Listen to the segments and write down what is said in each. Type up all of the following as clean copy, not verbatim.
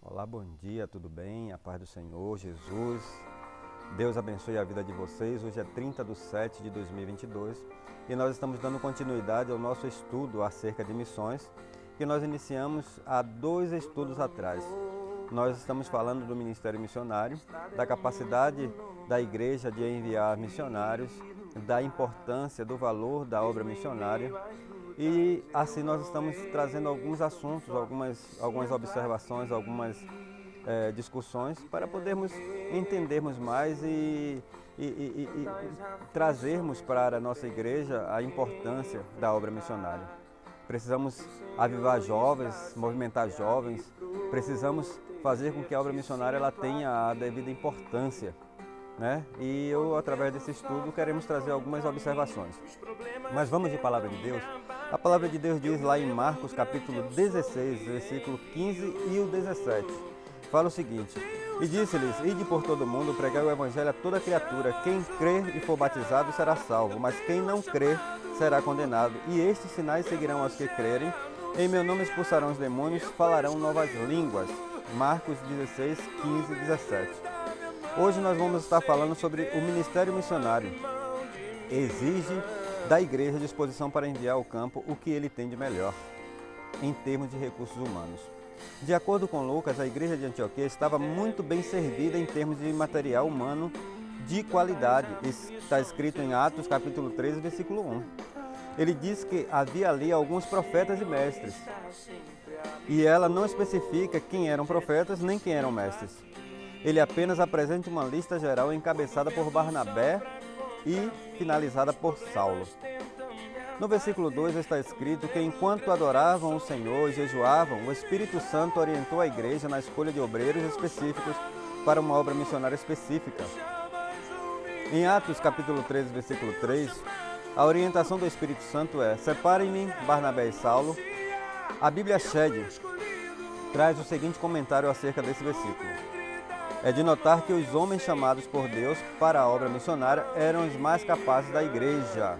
Olá, bom dia, tudo bem? A paz do Senhor, Jesus. Deus abençoe a vida de vocês. Hoje é 30 de setembro de 2022 e nós estamos dando continuidade ao nosso estudo acerca de missões que nós iniciamos há 2 estudos atrás. Nós estamos falando do ministério missionário, da capacidade da igreja de enviar missionários, da importância, do valor da obra missionária. E assim nós estamos trazendo alguns assuntos, algumas observações, algumas discussões para podermos entendermos mais e trazermos para a nossa igreja a importância da obra missionária. Precisamos avivar jovens, movimentar jovens, precisamos fazer com que a obra missionária ela tenha a devida importância. E através desse estudo, queremos trazer algumas observações. Mas vamos de palavra de Deus? A palavra de Deus diz lá em Marcos, capítulo 16, versículo 15 e o 17. Fala o seguinte: E disse-lhes, ide por todo o mundo, pregai o evangelho a toda criatura. Quem crer e for batizado será salvo, mas quem não crer será condenado. E estes sinais seguirão aos que crerem. Em meu nome expulsarão os demônios, falarão novas línguas. Marcos 16, 15 e 17. Hoje nós vamos estar falando sobre o ministério missionário. Exige da igreja disposição para enviar ao campo o que ele tem de melhor, em termos de recursos humanos. De acordo com Lucas, a igreja de Antioquia estava muito bem servida em termos de material humano de qualidade. Está escrito em Atos capítulo 13, versículo 1. Ele diz que havia ali alguns profetas e mestres. E ela não especifica quem eram profetas nem quem eram mestres. Ele apenas apresenta uma lista geral encabeçada por Barnabé e finalizada por Saulo. No versículo 2 está escrito que enquanto adoravam o Senhor e jejuavam, o Espírito Santo orientou a igreja na escolha de obreiros específicos para uma obra missionária específica. Em Atos capítulo 13, versículo 3, a orientação do Espírito Santo é: separem-me Barnabé e Saulo. A Bíblia Shed traz o seguinte comentário acerca desse versículo: é de notar que os homens chamados por Deus para a obra missionária eram os mais capazes da igreja.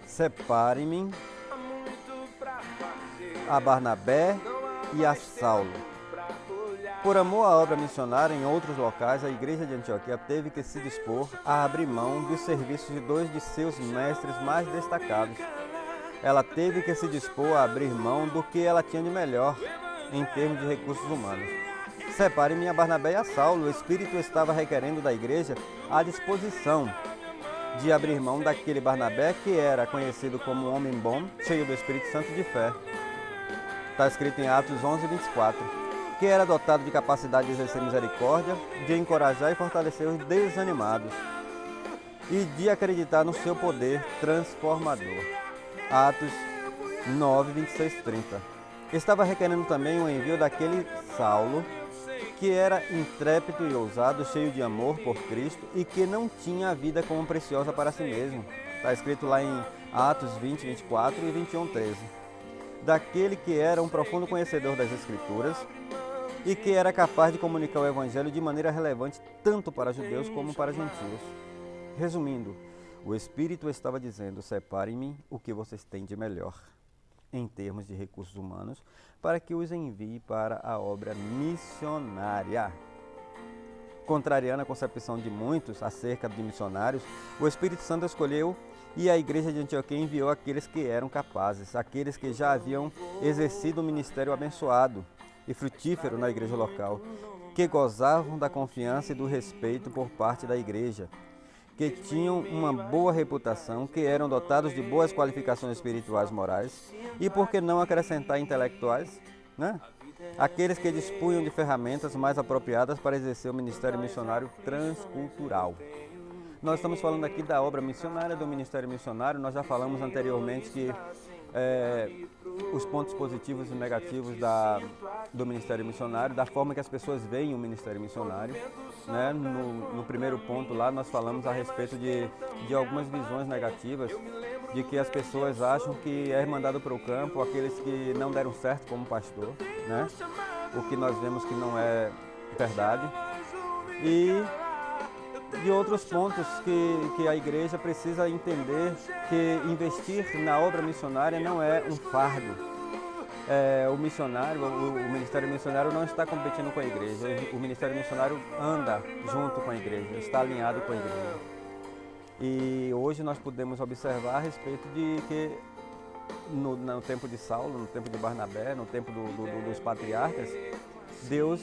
Separem-me a Barnabé e a Saulo. Por amor à obra missionária em outros locais, a igreja de Antioquia teve que se dispor a abrir mão dos serviços de 2 de seus mestres mais destacados. Ela teve que se dispor a abrir mão do que ela tinha de melhor em termos de recursos humanos. Separe-me a Barnabé e a Saulo. O Espírito estava requerendo da igreja a disposição de abrir mão daquele Barnabé que era conhecido como um homem bom, cheio do Espírito Santo e de fé. Está escrito em Atos 11, 24. Que era dotado de capacidade de exercer misericórdia, de encorajar e fortalecer os desanimados e de acreditar no seu poder transformador. Atos 9, 26, 30. Estava requerendo também o envio daquele Saulo, que era intrépido e ousado, cheio de amor por Cristo e que não tinha a vida como preciosa para si mesmo. Está escrito lá em Atos 20, 24 e 21, 13. Daquele que era um profundo conhecedor das Escrituras e que era capaz de comunicar o Evangelho de maneira relevante tanto para judeus como para gentios. Resumindo, o Espírito estava dizendo: separem-me o que vocês têm de melhor em termos de recursos humanos, para que os envie para a obra missionária. Contrariando a concepção de muitos acerca de missionários, o Espírito Santo escolheu e a igreja de Antioquia enviou aqueles que eram capazes, aqueles que já haviam exercido um ministério abençoado e frutífero na igreja local, que gozavam da confiança e do respeito por parte da igreja, que tinham uma boa reputação, que eram dotados de boas qualificações espirituais morais e, por que não acrescentar, intelectuais, aqueles que dispunham de ferramentas mais apropriadas para exercer o ministério missionário transcultural. Nós estamos falando aqui da obra missionária, do ministério missionário. Nós já falamos anteriormente que os pontos positivos e negativos do ministério missionário, da forma que as pessoas veem o ministério missionário. No primeiro ponto lá nós falamos a respeito de algumas visões negativas, de que as pessoas acham que é mandado para o campo aqueles que não deram certo como pastor, o que nós vemos que não é verdade. E de outros pontos que a igreja precisa entender que investir na obra missionária não é um fardo, o missionário, o ministério missionário não está competindo com a igreja. O ministério missionário anda junto com a igreja, está alinhado com a igreja. E hoje nós podemos observar a respeito de que no tempo de Saulo, no tempo de Barnabé, no tempo dos patriarcas, Deus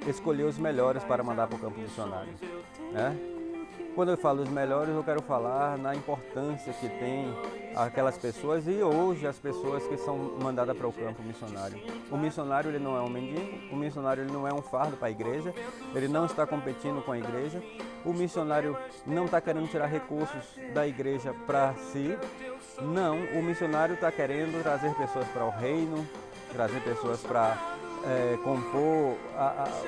escolheu os melhores para mandar para o campo missionário, né? Quando eu falo os melhores, eu quero falar na importância que tem aquelas pessoas e hoje as pessoas que são mandadas para o campo missionário. O missionário ele não é um mendigo, o missionário ele não é um fardo para a igreja, ele não está competindo com a igreja, o missionário não está querendo tirar recursos da igreja para si, não, o missionário está querendo trazer pessoas para o reino, trazer pessoas para compor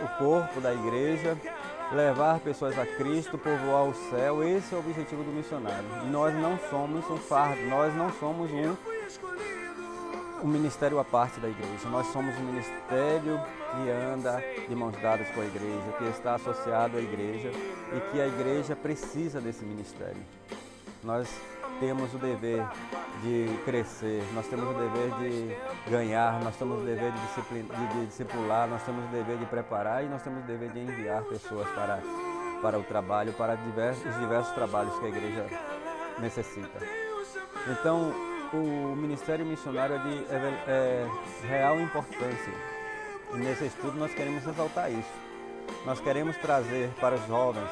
o corpo da igreja, levar pessoas a Cristo, povoar o céu. Esse é o objetivo do missionário. E nós não somos um fardo, nós não somos um ministério à parte da igreja. Nós somos um ministério que anda de mãos dadas com a igreja, que está associado à igreja e que a igreja precisa desse ministério. Nós temos o dever de crescer, nós temos o dever de ganhar, nós temos o dever de discipular, nós temos o dever de preparar e nós temos o dever de enviar pessoas para o trabalho, para os diversos trabalhos que a igreja necessita. Então, o ministério missionário é de real importância. E nesse estudo nós queremos ressaltar isso. Nós queremos trazer para os jovens,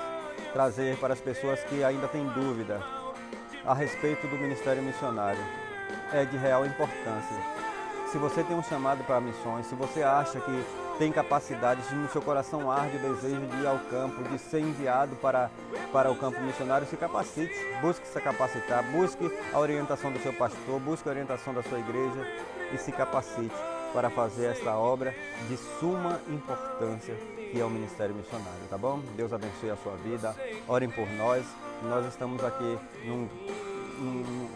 trazer para as pessoas que ainda têm dúvida a respeito do ministério missionário. É de real importância. Se você tem um chamado para missões, se você acha que tem capacidade, se no seu coração arde o desejo de ir ao campo, de ser enviado para o campo missionário, se capacite, busque se capacitar, busque a orientação do seu pastor, busque a orientação da sua igreja e se capacite para fazer esta obra de suma importância que é o ministério missionário, tá bom? Deus abençoe a sua vida, orem por nós. Nós estamos aqui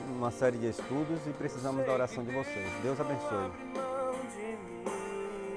numa série de estudos e precisamos da oração de vocês. Deus abençoe.